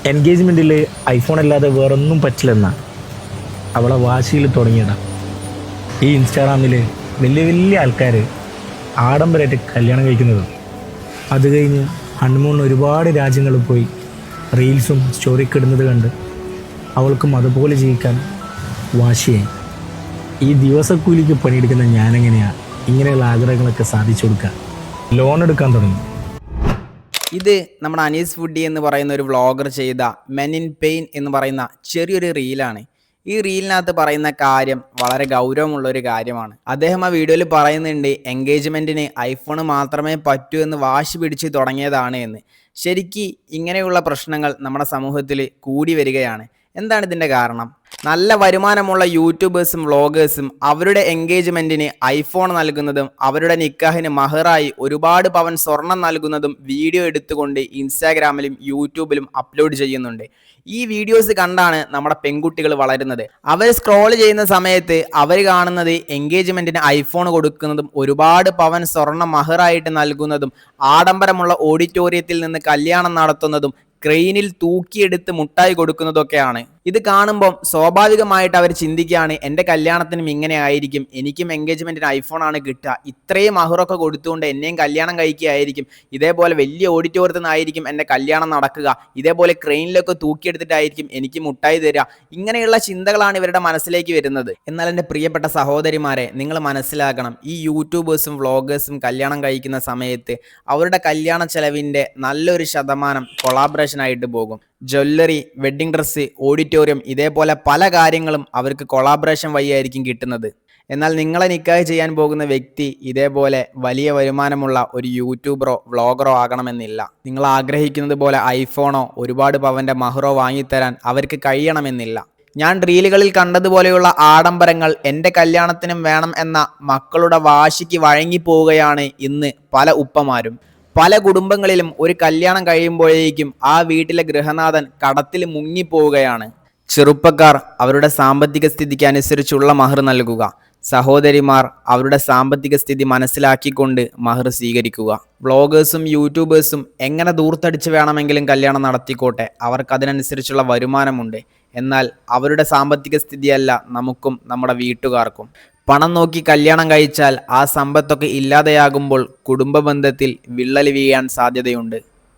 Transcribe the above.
എൻഗേജ്മെൻറ്റിൽ iPhone അല്ലാതെ വേറൊന്നും പറ്റില്ലെന്ന അവളെ വാശിയിൽ തുടങ്ങിയതാണ്. ഈ ഇൻസ്റ്റാഗ്രാമിൽ വലിയ വലിയ ആൾക്കാർ ആഡംബരമായിട്ട് കല്യാണം കഴിക്കുന്നതും അത് കഴിഞ്ഞ് ഹണിമൂണിന് ഒരുപാട് രാജ്യങ്ങളിൽ പോയി റീൽസും സ്റ്റോറിയൊക്കെ ഇടുന്നത് കണ്ട് അവൾക്കും അതുപോലെ ജീവിക്കാൻ വാശിയായി. ഈ ദിവസക്കൂലിക്ക് പണിയെടുക്കുന്ന ഞാനെങ്ങനെയാണ് ഇങ്ങനെയുള്ള ആഗ്രഹങ്ങളൊക്കെ സാധിച്ചു കൊടുക്കുക? ലോൺ എടുക്കാൻ തുടങ്ങി. ഇത് നമ്മുടെ അനീസ് ഫുഡി എന്ന് പറയുന്ന ഒരു വ്ളോഗർ ചെയ്ത മെൻ ഇൻ പെയിൻ എന്ന് പറയുന്ന ചെറിയൊരു റീലാണ്. ഈ റീലിനകത്ത് പറയുന്ന കാര്യം വളരെ ഗൗരവമുള്ള ഒരു കാര്യമാണ്. അദ്ദേഹം ആ വീഡിയോയിൽ പറയുന്നുണ്ട് എൻഗേജ്മെൻറ്റിന് ഐഫോൺ മാത്രമേ പറ്റൂ എന്ന് വാശി പിടിച്ച് തുടങ്ങിയതാണ് എന്ന്. ശരിക്ക് ഇങ്ങനെയുള്ള പ്രശ്നങ്ങൾ നമ്മുടെ സമൂഹത്തിൽ കൂടി വരികയാണ്. എന്താണ് ഇതിൻ്റെ കാരണം? നല്ല വരുമാനമുള്ള യൂട്യൂബേഴ്സും വ്ളോഗേഴ്സും അവരുടെ എൻഗേജ്മെൻറ്റിന് ഐഫോൺ നൽകുന്നതും അവരുടെ നിക്കാഹിന് മഹറായി ഒരുപാട് പവൻ സ്വർണം നൽകുന്നതും വീഡിയോ എടുത്തുകൊണ്ട് ഇൻസ്റ്റാഗ്രാമിലും യൂട്യൂബിലും അപ്ലോഡ് ചെയ്യുന്നുണ്ട്. ഈ വീഡിയോസ് കണ്ടാണ് നമ്മുടെ പെൺകുട്ടികൾ വളരുന്നത്. അവർ സ്ക്രോൾ ചെയ്യുന്ന സമയത്ത് അവർ കാണുന്നത് എൻഗേജ്മെൻറ്റിന് ഐഫോൺ കൊടുക്കുന്നതും ഒരുപാട് പവൻ സ്വർണം മഹറായിട്ട് നൽകുന്നതും ആഡംബരമുള്ള ഓഡിറ്റോറിയത്തിൽ നിന്ന് കല്യാണം നടത്തുന്നതും ക്രെയിനിൽ തൂക്കിയെടുത്ത് മുട്ടായി കൊടുക്കുന്നതൊക്കെയാണ്. ഇത് കാണുമ്പം സ്വാഭാവികമായിട്ട് അവർ ചിന്തിക്കുകയാണ്, എൻ്റെ കല്യാണത്തിനും ഇങ്ങനെ ആയിരിക്കും, എനിക്കും എൻഗേജ്മെൻറ്റിന് ഐഫോണാണ് കിട്ടുക, ഇത്രയും മഹറൊക്കെ കൊടുത്തുകൊണ്ട് എന്നെയും കല്യാണം കഴിക്കുകയായിരിക്കും, ഇതേപോലെ വലിയ ഓഡിറ്റോറിയത്തിൽ നിന്നായിരിക്കും എൻ്റെ കല്യാണം നടക്കുക, ഇതേപോലെ ക്രെയിനിലൊക്കെ തൂക്കിയെടുത്തിട്ടായിരിക്കും എനിക്ക് മുട്ടായി തരിക. ഇങ്ങനെയുള്ള ചിന്തകളാണ് ഇവരുടെ മനസ്സിലേക്ക് വരുന്നത്. എന്നാൽ എൻ്റെ പ്രിയപ്പെട്ട സഹോദരിമാരെ, നിങ്ങൾ മനസ്സിലാക്കണം, ഈ യൂട്യൂബേഴ്സും വ്ളോഗേഴ്സും കല്യാണം കഴിക്കുന്ന സമയത്ത് അവരുടെ കല്യാണ ചെലവിൻ്റെ നല്ലൊരു ശതമാനം കൊളാബറേഷനായിട്ട് പോകും. ജ്വല്ലറി, വെഡ്ഡിംഗ് ഡ്രസ്സ്, ഓഡിറ്റോറിയം, ഇതേപോലെ പല കാര്യങ്ങളും അവർക്ക് കൊളാബറേഷൻ വഴിയായിരിക്കും കിട്ടുന്നത്. എന്നാൽ നിങ്ങളെ നിക്കാഹ് ചെയ്യാൻ പോകുന്ന വ്യക്തി ഇതേപോലെ വലിയ വരുമാനമുള്ള ഒരു യൂട്യൂബറോ വ്ളോഗറോ ആകണമെന്നില്ല. നിങ്ങൾ ആഗ്രഹിക്കുന്നത് പോലെ ഐഫോണോ ഒരുപാട് പവൻ്റെ മഹറോ വാങ്ങിത്തരാൻ അവർക്ക് കഴിയണമെന്നില്ല. ഞാൻ റീലുകളിൽ കണ്ടതുപോലെയുള്ള ആഡംബരങ്ങൾ എൻ്റെ കല്യാണത്തിനും വേണം എന്ന മക്കളുടെ വാശിക്ക് വഴങ്ങിപ്പോവുകയാണ് ഇന്ന് പല ഉപ്പമാരും. പല കുടുംബങ്ങളിലും ഒരു കല്യാണം കഴിയുമ്പോഴേക്കും ആ വീട്ടിലെ ഗൃഹനാഥൻ കടത്തിൽ മുങ്ങിപ്പോവുകയാണ്. ചെറുപ്പക്കാർ അവരുടെ സാമ്പത്തിക സ്ഥിതിക്ക് അനുസരിച്ചുള്ള മഹർ നൽകുക, സഹോദരിമാർ അവരുടെ സാമ്പത്തിക സ്ഥിതി മനസ്സിലാക്കിക്കൊണ്ട് മഹർ സ്വീകരിക്കുക. വ്ളോഗേഴ്സും യൂട്യൂബേഴ്സും എങ്ങനെ ദൂർത്തടിച്ച് വേണമെങ്കിലും കല്യാണം നടത്തിക്കോട്ടെ, അവർക്കതിനനുസരിച്ചുള്ള വരുമാനമുണ്ട്. എന്നാൽ അവരുടെ സാമ്പത്തിക സ്ഥിതിയല്ല നമുക്കും നമ്മുടെ വീട്ടുകാർക്കും. പണം നോക്കി കല്യാണം കഴിച്ചാൽ ആ സമ്പത്തൊക്കെ ഇല്ലാതെയാകുമ്പോൾ കുടുംബ ബന്ധത്തിൽ വിള്ളൽ വീഴാൻ സാധ്യതയുണ്ട്.